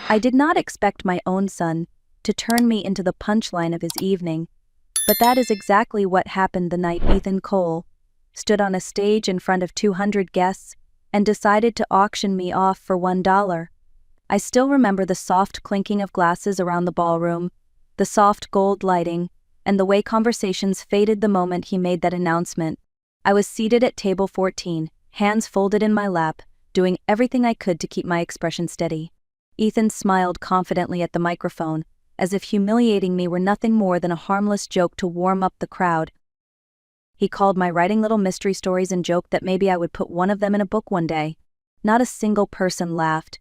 I did not expect my own son to turn me into the punchline of his evening, but that is exactly what happened the night Ethan Cole stood on a stage in front of 200 guests and decided to auction me off for $1. I still remember the soft clinking of glasses around the ballroom, the soft gold lighting, and the way conversations faded the moment he made that announcement. I was seated at table 14, hands folded in my lap, doing everything I could to keep my expression steady. Ethan smiled confidently at the microphone, as if humiliating me were nothing more than a harmless joke to warm up the crowd. He called my writing little mystery stories and joked that maybe I would put one of them in a book one day. Not a single person laughed.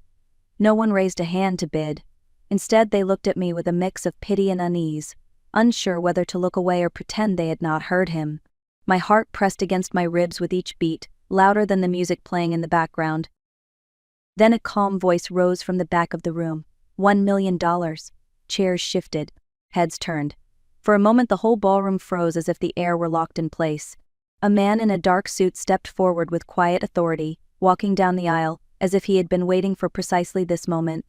No one raised a hand to bid. Instead, they looked at me with a mix of pity and unease, unsure whether to look away or pretend they had not heard him. My heart pressed against my ribs with each beat, louder than the music playing in the background. Then a calm voice rose from the back of the room. $1 million. Chairs shifted. Heads turned. For a moment the whole ballroom froze as if the air were locked in place. A man in a dark suit stepped forward with quiet authority, walking down the aisle, as if he had been waiting for precisely this moment.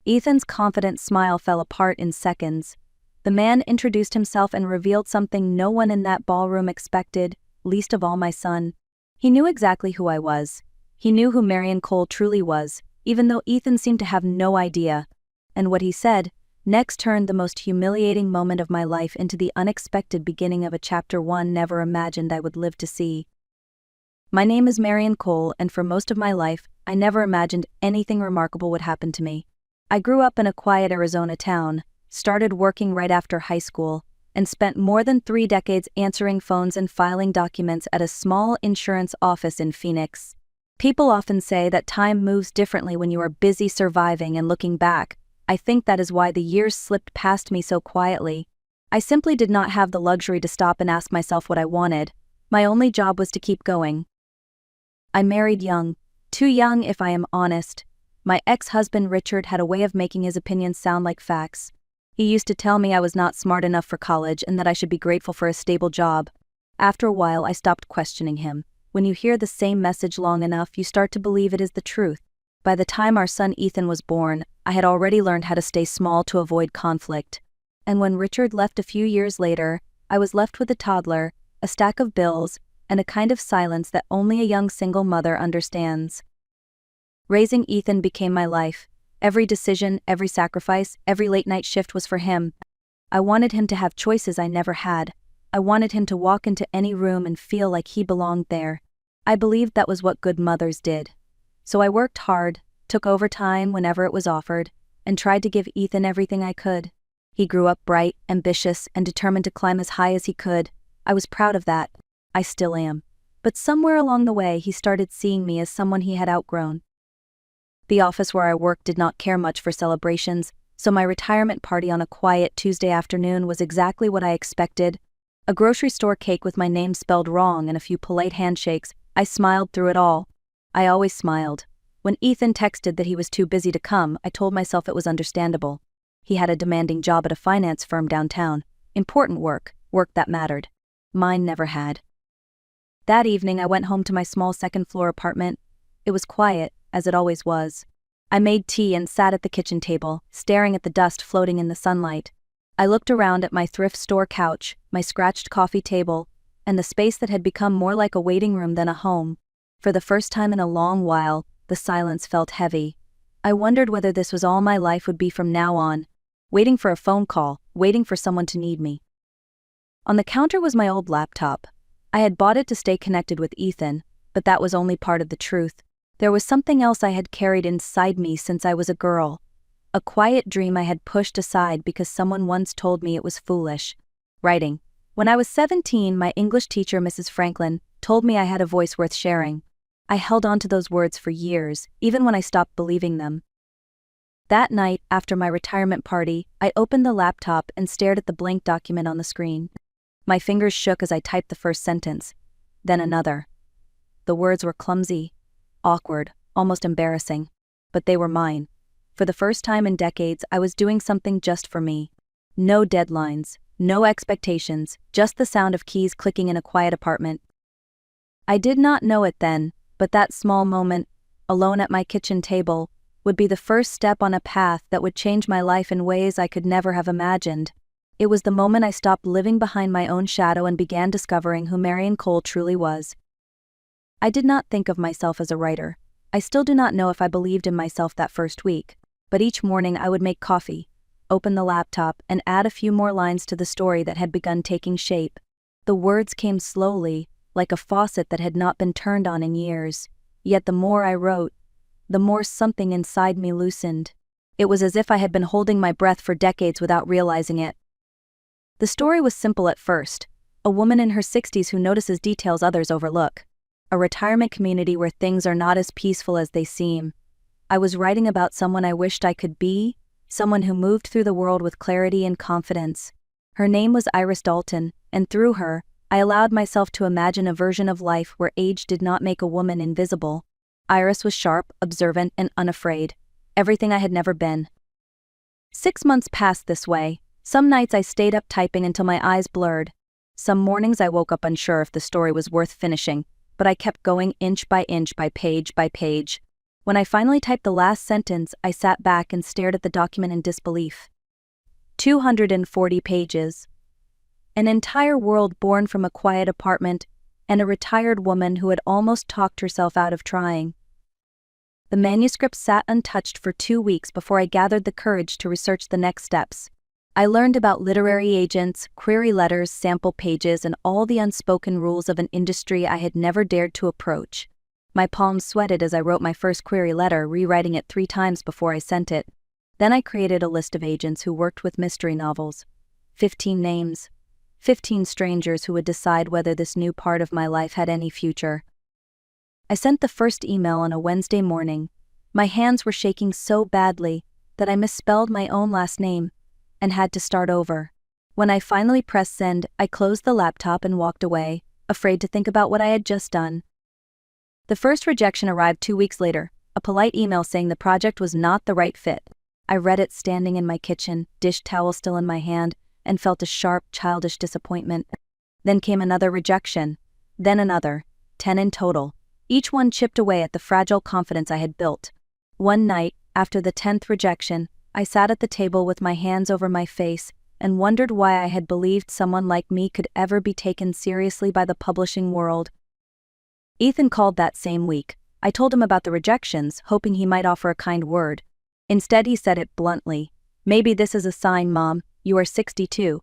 Ethan's confident smile fell apart in seconds. The man introduced himself and revealed something no one in that ballroom expected, least of all my son. He knew exactly who I was. He knew who Marion Cole truly was, even though Ethan seemed to have no idea. And what he said next turned the most humiliating moment of my life into the unexpected beginning of a chapter one never imagined I would live to see. My name is Marion Cole, and for most of my life, I never imagined anything remarkable would happen to me. I grew up in a quiet Arizona town, started working right after high school, and spent more than 3 decades answering phones and filing documents at a small insurance office in Phoenix. People often say that time moves differently when you are busy surviving and looking back. I think that is why the years slipped past me so quietly. I simply did not have the luxury to stop and ask myself what I wanted. My only job was to keep going. I married young. Too young if I am honest. My ex-husband Richard had a way of making his opinions sound like facts. He used to tell me I was not smart enough for college and that I should be grateful for a stable job. After a while, I stopped questioning him. When you hear the same message long enough, you start to believe it is the truth. By the time our son Ethan was born, I had already learned how to stay small to avoid conflict. And when Richard left a few years later, I was left with a toddler, a stack of bills, and a kind of silence that only a young single mother understands. Raising Ethan became my life. Every decision, every sacrifice, every late-night shift was for him. I wanted him to have choices I never had. I wanted him to walk into any room and feel like he belonged there. I believed that was what good mothers did. So I worked hard, took overtime whenever it was offered, and tried to give Ethan everything I could. He grew up bright, ambitious, and determined to climb as high as he could. I was proud of that. I still am. But somewhere along the way he started seeing me as someone he had outgrown. The office where I worked did not care much for celebrations, so my retirement party on a quiet Tuesday afternoon was exactly what I expected. A grocery store cake with my name spelled wrong and a few polite handshakes. I smiled through it all. I always smiled. When Ethan texted that he was too busy to come, I told myself it was understandable. He had a demanding job at a finance firm downtown. Important work, work that mattered. Mine never had. That evening I went home to my small second-floor apartment. It was quiet, as it always was. I made tea and sat at the kitchen table, staring at the dust floating in the sunlight. I looked around at my thrift store couch, my scratched coffee table, and the space that had become more like a waiting room than a home. For the first time in a long while, the silence felt heavy. I wondered whether this was all my life would be from now on. Waiting for a phone call, waiting for someone to need me. On the counter was my old laptop. I had bought it to stay connected with Ethan, but that was only part of the truth. There was something else I had carried inside me since I was a girl. A quiet dream I had pushed aside because someone once told me it was foolish. Writing. When I was 17, my English teacher, Mrs. Franklin, told me I had a voice worth sharing. I held on to those words for years, even when I stopped believing them. That night, after my retirement party, I opened the laptop and stared at the blank document on the screen. My fingers shook as I typed the first sentence, then another. The words were clumsy, awkward, almost embarrassing, but they were mine. For the first time in decades, I was doing something just for me. No deadlines, no expectations, just the sound of keys clicking in a quiet apartment. I did not know it then, but that small moment, alone at my kitchen table, would be the first step on a path that would change my life in ways I could never have imagined. It was the moment I stopped living behind my own shadow and began discovering who Marion Cole truly was. I did not think of myself as a writer. I still do not know if I believed in myself that first week, but each morning I would make coffee, open the laptop, and add a few more lines to the story that had begun taking shape. The words came slowly, like a faucet that had not been turned on in years. Yet the more I wrote, the more something inside me loosened. It was as if I had been holding my breath for decades without realizing it. The story was simple at first: a woman in her 60s who notices details others overlook. A retirement community where things are not as peaceful as they seem. I was writing about someone I wished I could be, someone who moved through the world with clarity and confidence. Her name was Iris Dalton, and through her, I allowed myself to imagine a version of life where age did not make a woman invisible. Iris was sharp, observant, and unafraid. Everything I had never been. 6 months passed this way. Some nights I stayed up typing until my eyes blurred. Some mornings I woke up unsure if the story was worth finishing, but I kept going inch by page by page. When I finally typed the last sentence, I sat back and stared at the document in disbelief. 240 pages. An entire world born from a quiet apartment, and a retired woman who had almost talked herself out of trying. The manuscript sat untouched for 2 weeks before I gathered the courage to research the next steps. I learned about literary agents, query letters, sample pages, and all the unspoken rules of an industry I had never dared to approach. My palms sweated as I wrote my first query letter, rewriting it 3 times before I sent it. Then I created a list of agents who worked with mystery novels. 15 names. 15 strangers who would decide whether this new part of my life had any future. I sent the first email on a Wednesday morning. My hands were shaking so badly that I misspelled my own last name and had to start over. When I finally pressed send, I closed the laptop and walked away, afraid to think about what I had just done. The first rejection arrived 2 weeks later, a polite email saying the project was not the right fit. I read it standing in my kitchen, dish towel still in my hand, and felt a sharp, childish disappointment. Then came another rejection. Then another. 10 in total. Each one chipped away at the fragile confidence I had built. One night, after the 10th rejection, I sat at the table with my hands over my face and wondered why I had believed someone like me could ever be taken seriously by the publishing world. Ethan called that same week. I told him about the rejections, hoping he might offer a kind word. Instead, he said it bluntly. "Maybe this is a sign, Mom. You are 62.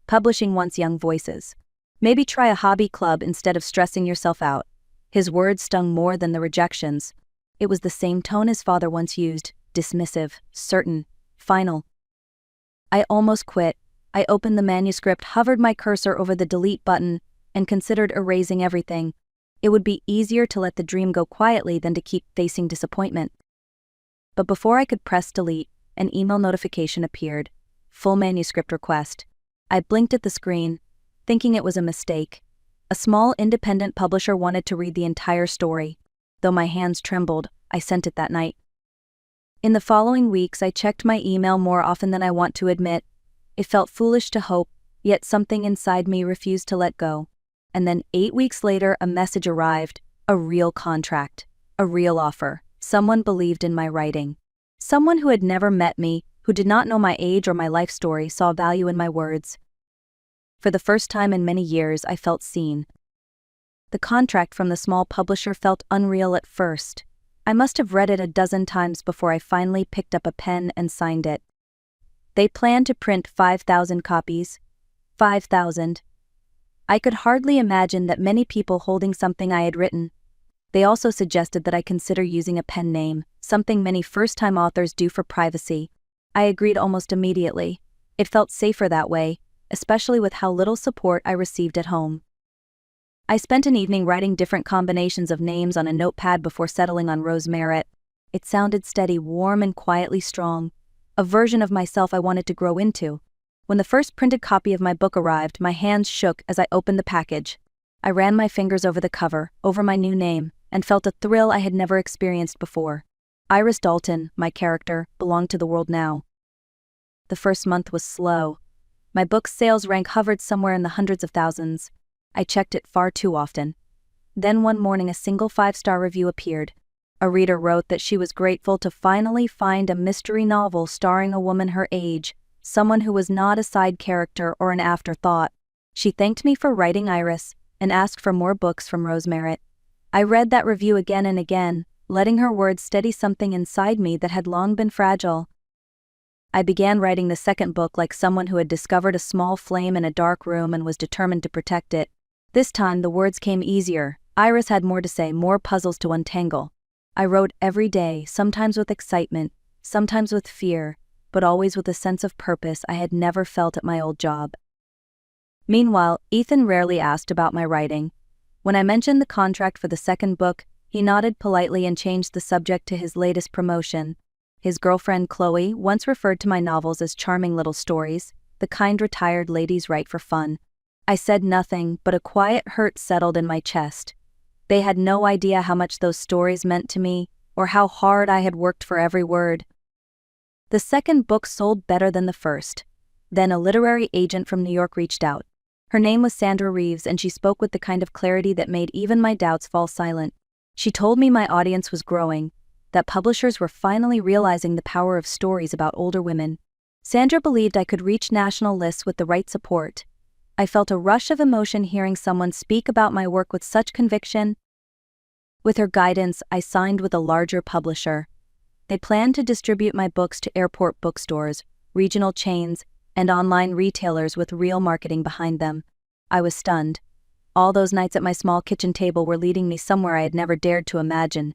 Publishing wants young voices. Maybe try a hobby club instead of stressing yourself out." His words stung more than the rejections. It was the same tone his father once used, dismissive, certain, final. I almost quit. I opened the manuscript, hovered my cursor over the delete button, and considered erasing everything. It would be easier to let the dream go quietly than to keep facing disappointment. But before I could press delete, an email notification appeared. Full manuscript request. I blinked at the screen, thinking it was a mistake. A small independent publisher wanted to read the entire story. Though my hands trembled, I sent it that night. In the following weeks, I checked my email more often than I want to admit. It felt foolish to hope, yet something inside me refused to let go. And then 8 weeks later, a message arrived. A real contract. A real offer. Someone believed in my writing. Someone who had never met me, who did not know my age or my life story, saw value in my words. For the first time in many years, I felt seen. The contract from the small publisher felt unreal at first. I must have read it a dozen times before I finally picked up a pen and signed it. They planned to print 5,000 copies. 5,000. I could hardly imagine that many people holding something I had written. They also suggested that I consider using a pen name, something many first-time authors do for privacy. I agreed almost immediately. It felt safer that way, especially with how little support I received at home. I spent an evening writing different combinations of names on a notepad before settling on Rose Merritt. It sounded steady, warm, and quietly strong. A version of myself I wanted to grow into. When the first printed copy of my book arrived, my hands shook as I opened the package. I ran my fingers over the cover, over my new name, and felt a thrill I had never experienced before. Iris Dalton, my character, belonged to the world now. The first month was slow. My book's sales rank hovered somewhere in the hundreds of thousands. I checked it far too often. Then one morning a single 5-star review appeared. A reader wrote that she was grateful to finally find a mystery novel starring a woman her age, someone who was not a side character or an afterthought. She thanked me for writing Iris and asked for more books from Rosemary. I read that review again and again, letting her words steady something inside me that had long been fragile. I began writing the second book like someone who had discovered a small flame in a dark room and was determined to protect it. This time the words came easier. Iris had more to say, more puzzles to untangle. I wrote every day, sometimes with excitement, sometimes with fear, but always with a sense of purpose I had never felt at my old job. Meanwhile, Ethan rarely asked about my writing. When I mentioned the contract for the second book, he nodded politely and changed the subject to his latest promotion. His girlfriend Chloe once referred to my novels as charming little stories, the kind retired ladies write for fun. I said nothing, but a quiet hurt settled in my chest. They had no idea how much those stories meant to me, or how hard I had worked for every word. The second book sold better than the first. Then a literary agent from New York reached out. Her name was Sandra Reeves, and she spoke with the kind of clarity that made even my doubts fall silent. She told me my audience was growing, that publishers were finally realizing the power of stories about older women. Sandra believed I could reach national lists with the right support. I felt a rush of emotion hearing someone speak about my work with such conviction. With her guidance, I signed with a larger publisher. They planned to distribute my books to airport bookstores, regional chains, and online retailers with real marketing behind them. I was stunned. All those nights at my small kitchen table were leading me somewhere I had never dared to imagine.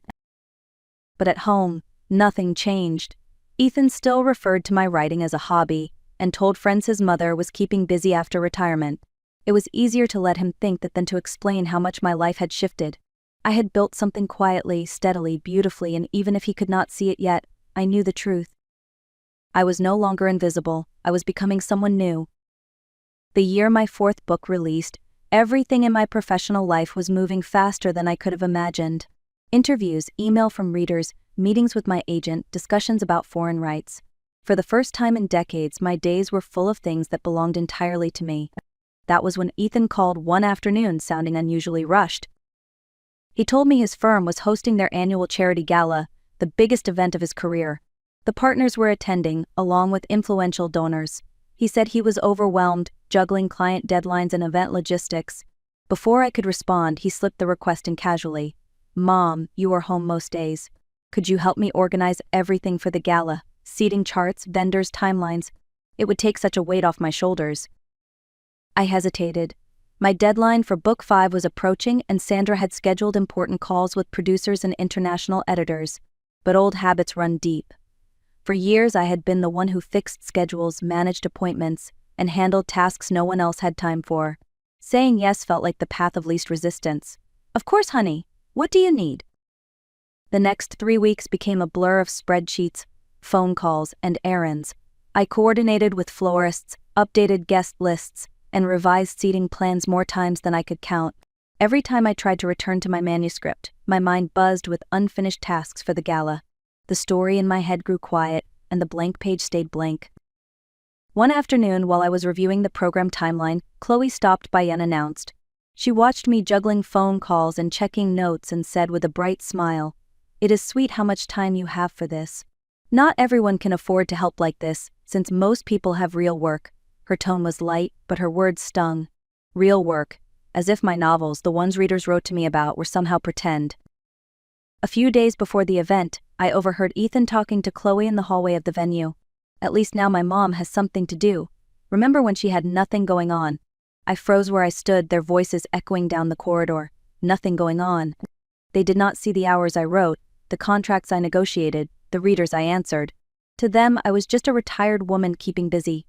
But at home, nothing changed. Ethan still referred to my writing as a hobby, and told friends his mother was keeping busy after retirement. It was easier to let him think that than to explain how much my life had shifted. I had built something quietly, steadily, beautifully, and even if he could not see it yet, I knew the truth. I was no longer invisible. I was becoming someone new. The year my fourth book released, everything in my professional life was moving faster than I could have imagined. Interviews, email from readers, meetings with my agent, discussions about foreign rights. For the first time in decades, my days were full of things that belonged entirely to me. That was when Ethan called one afternoon, sounding unusually rushed. He told me his firm was hosting their annual charity gala, the biggest event of his career. The partners were attending, along with influential donors. He said he was overwhelmed, juggling client deadlines and event logistics. Before I could respond, he slipped the request in casually. "Mom, you are home most days. Could you help me organize everything for the gala? Seating charts, vendors, timelines. It would take such a weight off my shoulders." I hesitated. My deadline for Book 5 was approaching, and Sandra had scheduled important calls with producers and international editors. But old habits run deep. For years I had been the one who fixed schedules, managed appointments, and handled tasks no one else had time for. Saying yes felt like the path of least resistance. "Of course, honey. What do you need?" The next 3 weeks became a blur of spreadsheets, phone calls, and errands. I coordinated with florists, updated guest lists, and revised seating plans more times than I could count. Every time I tried to return to my manuscript, my mind buzzed with unfinished tasks for the gala. The story in my head grew quiet, and the blank page stayed blank. One afternoon, while I was reviewing the program timeline, Chloe stopped by unannounced. She watched me juggling phone calls and checking notes and said with a bright smile, "It is sweet how much time you have for this. Not everyone can afford to help like this, since most people have real work." Her tone was light, but her words stung. Real work, as if my novels, the ones readers wrote to me about, were somehow pretend. A few days before the event, I overheard Ethan talking to Chloe in the hallway of the venue. "At least now my mom has something to do. Remember when she had nothing going on?" I froze where I stood, their voices echoing down the corridor. Nothing going on. They did not see the hours I wrote, the contracts I negotiated, the readers I answered. To them, I was just a retired woman keeping busy.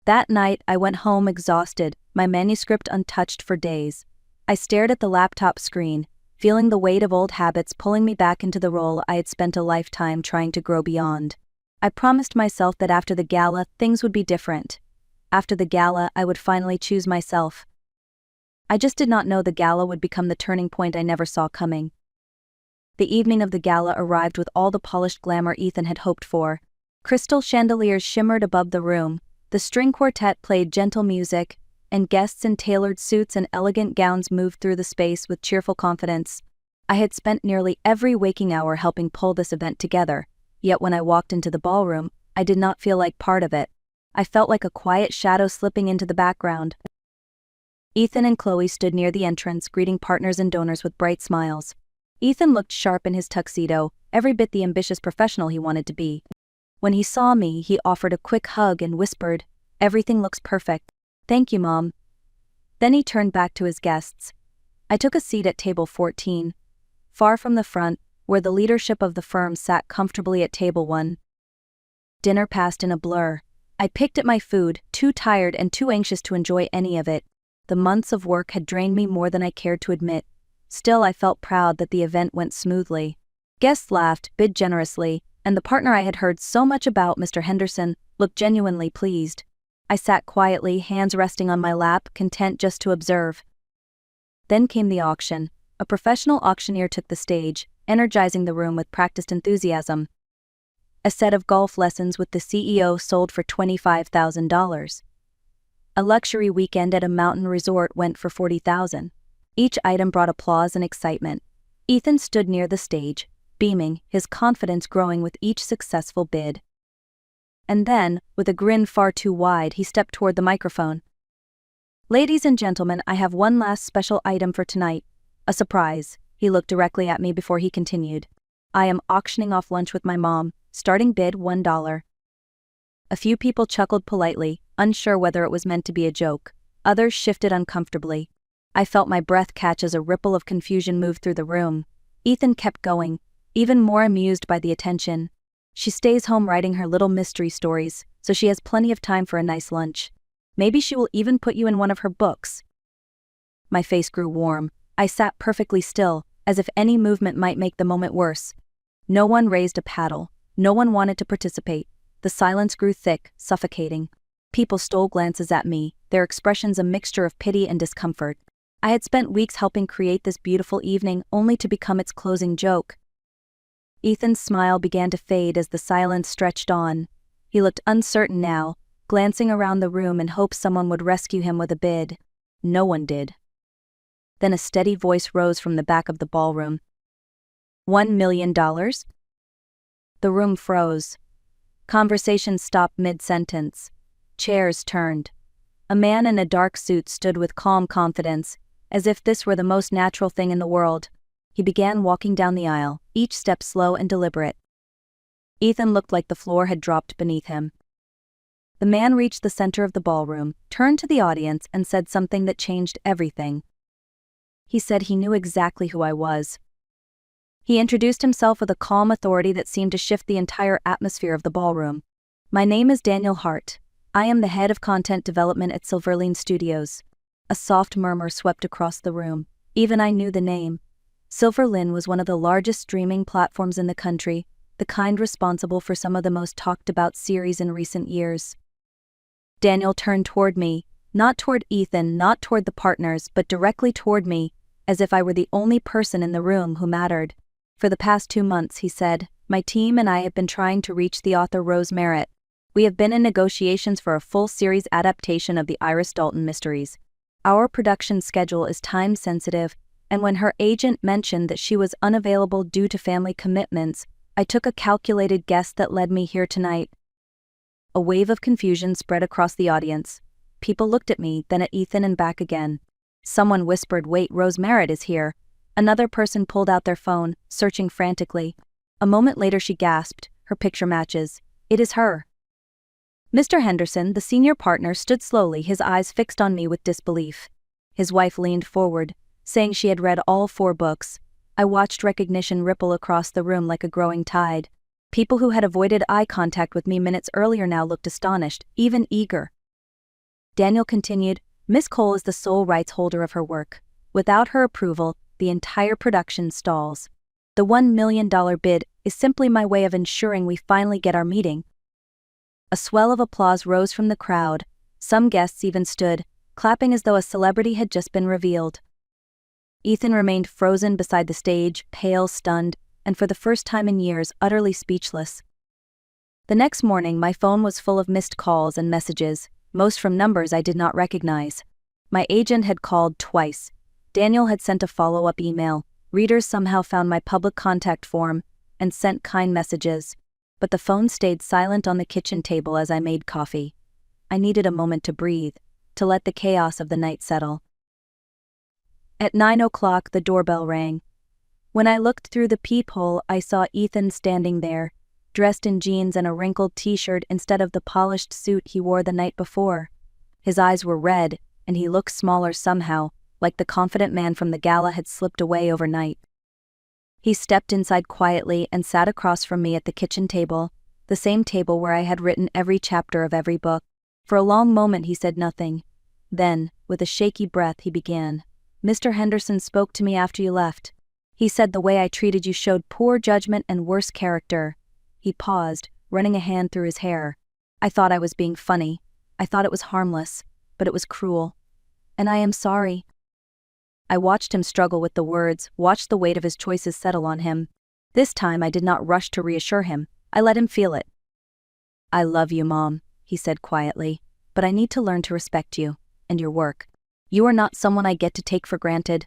That night, I went home exhausted, my manuscript untouched for days. I stared at the laptop screen, feeling the weight of old habits pulling me back into the role I had spent a lifetime trying to grow beyond. I promised myself that after the gala, things would be different. After the gala, I would finally choose myself. I just did not know the gala would become the turning point I never saw coming. The evening of the gala arrived with all the polished glamour Ethan had hoped for. Crystal chandeliers shimmered above the room, the string quartet played gentle music, and guests in tailored suits and elegant gowns moved through the space with cheerful confidence. I had spent nearly every waking hour helping pull this event together, yet when I walked into the ballroom, I did not feel like part of it. I felt like a quiet shadow slipping into the background. Ethan and Chloe stood near the entrance, greeting partners and donors with bright smiles. Ethan looked sharp in his tuxedo, every bit the ambitious professional he wanted to be. When he saw me, he offered a quick hug and whispered, "Everything looks perfect. Thank you, Mom." Then he turned back to his guests. I took a seat at table 14, far from the front, where the leadership of the firm sat comfortably at table 1. Dinner passed in a blur. I picked at my food, too tired and too anxious to enjoy any of it. The months of work had drained me more than I cared to admit. Still, I felt proud that the event went smoothly. Guests laughed, bid generously, and the partner I had heard so much about, Mr. Henderson, looked genuinely pleased. I sat quietly, hands resting on my lap, content just to observe. Then came the auction. A professional auctioneer took the stage, energizing the room with practiced enthusiasm. A set of golf lessons with the CEO sold for $25,000. A luxury weekend at a mountain resort went for $40,000. Each item brought applause and excitement. Ethan stood near the stage, beaming, his confidence growing with each successful bid. And then, with a grin far too wide, he stepped toward the microphone. "Ladies and gentlemen, I have one last special item for tonight. A surprise." He looked directly at me before he continued. "I am auctioning off lunch with my mom, starting bid $1. A few people chuckled politely, unsure whether it was meant to be a joke. Others shifted uncomfortably. I felt my breath catch as a ripple of confusion moved through the room. Ethan kept going, even more amused by the attention. "She stays home writing her little mystery stories, so she has plenty of time for a nice lunch. Maybe she will even put you in one of her books." My face grew warm. I sat perfectly still, as if any movement might make the moment worse. No one raised a paddle. No one wanted to participate. The silence grew thick, suffocating. People stole glances at me, their expressions a mixture of pity and discomfort. I had spent weeks helping create this beautiful evening only to become its closing joke. Ethan's smile began to fade as the silence stretched on. He looked uncertain now, glancing around the room in hopes someone would rescue him with a bid. No one did. Then a steady voice rose from the back of the ballroom. $1 million? The room froze. Conversation stopped mid-sentence. Chairs turned. A man in a dark suit stood with calm confidence, as if this were the most natural thing in the world. He began walking down the aisle, each step slow and deliberate. Ethan looked like the floor had dropped beneath him. The man reached the center of the ballroom, turned to the audience, and said something that changed everything. He said he knew exactly who I was. He introduced himself with a calm authority that seemed to shift the entire atmosphere of the ballroom. "My name is Daniel Hart. I am the head of content development at Silverline Studios." A soft murmur swept across the room. Even I knew the name. Silverline was one of the largest streaming platforms in the country, the kind responsible for some of the most talked-about series in recent years. Daniel turned toward me, not toward Ethan, not toward the partners, but directly toward me, as if I were the only person in the room who mattered. "For the past 2 months," he said, "my team and I have been trying to reach the author Rose Merritt. We have been in negotiations for a full-series adaptation of the Iris Dalton mysteries. Our production schedule is time-sensitive, and when her agent mentioned that she was unavailable due to family commitments, I took a calculated guess that led me here tonight." A wave of confusion spread across the audience. People looked at me, then at Ethan and back again. Someone whispered, "Wait, Rose Merritt is here." Another person pulled out their phone, searching frantically. A moment later she gasped, "Her picture matches. It is her." Mr. Henderson, the senior partner, stood slowly, his eyes fixed on me with disbelief. His wife leaned forward, saying she had read all 4 books. I watched recognition ripple across the room like a growing tide. People who had avoided eye contact with me minutes earlier now looked astonished, even eager. Daniel continued, "Miss Cole is the sole rights holder of her work. Without her approval, the entire production stalls. The $1 million bid is simply my way of ensuring we finally get our meeting." A swell of applause rose from the crowd. Some guests even stood, clapping as though a celebrity had just been revealed. Ethan remained frozen beside the stage, pale, stunned, and for the first time in years, utterly speechless. The next morning, my phone was full of missed calls and messages, most from numbers I did not recognize. My agent had called twice. Daniel had sent a follow-up email, Readers somehow found my public contact form and sent kind messages, but the phone stayed silent on the kitchen table as I made coffee. I needed a moment to breathe, to let the chaos of the night settle. At 9 o'clock, the doorbell rang. When I looked through the peephole, I saw Ethan standing there, dressed in jeans and a wrinkled t-shirt instead of the polished suit he wore the night before. His eyes were red, and he looked smaller somehow, like the confident man from the Gala had slipped away overnight. He stepped inside quietly and sat across from me at the kitchen table, the same table where I had written every chapter of every book. For a long moment he said nothing. Then, with a shaky breath, he began. "Mr. Henderson spoke to me after you left. He said the way I treated you showed poor judgment and worse character." He paused, running a hand through his hair. I thought I was being funny. I thought it was harmless, but it was cruel. "And I am sorry." I watched him struggle with the words, watched the weight of his choices settle on him. This time I did not rush to reassure him. I let him feel it. "I love you, Mom," he said quietly, "but I need to learn to respect you and your work. You are not someone I get to take for granted."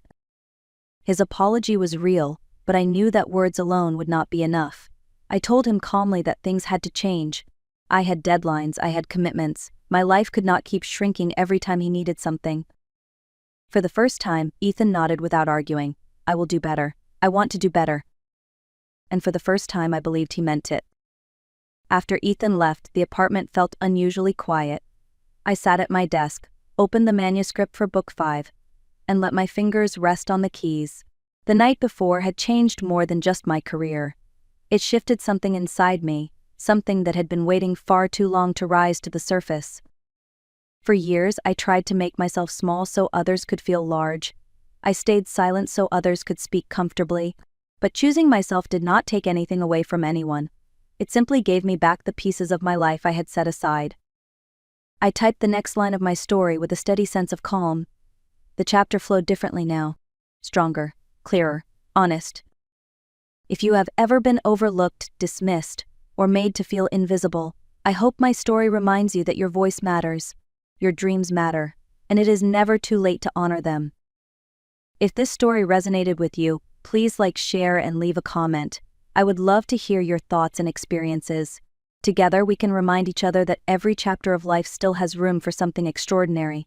His apology was real, but I knew that words alone would not be enough. I told him calmly that things had to change. I had deadlines, I had commitments. My life could not keep shrinking every time he needed something. For the first time, Ethan nodded without arguing. "I will do better. I want to do better." And for the first time I believed he meant it. After Ethan left, the apartment felt unusually quiet. I sat at my desk, opened the manuscript for Book 5, and let my fingers rest on the keys. The night before had changed more than just my career. It shifted something inside me, something that had been waiting far too long to rise to the surface. For years, I tried to make myself small so others could feel large. I stayed silent so others could speak comfortably. But choosing myself did not take anything away from anyone. It simply gave me back the pieces of my life I had set aside. I typed the next line of my story with a steady sense of calm. The chapter flowed differently now. Stronger, clearer, honest. If you have ever been overlooked, dismissed, or made to feel invisible, I hope my story reminds you that your voice matters, your dreams matter, and it is never too late to honor them. If this story resonated with you, please like, share, and leave a comment. I would love to hear your thoughts and experiences. Together we can remind each other that every chapter of life still has room for something extraordinary.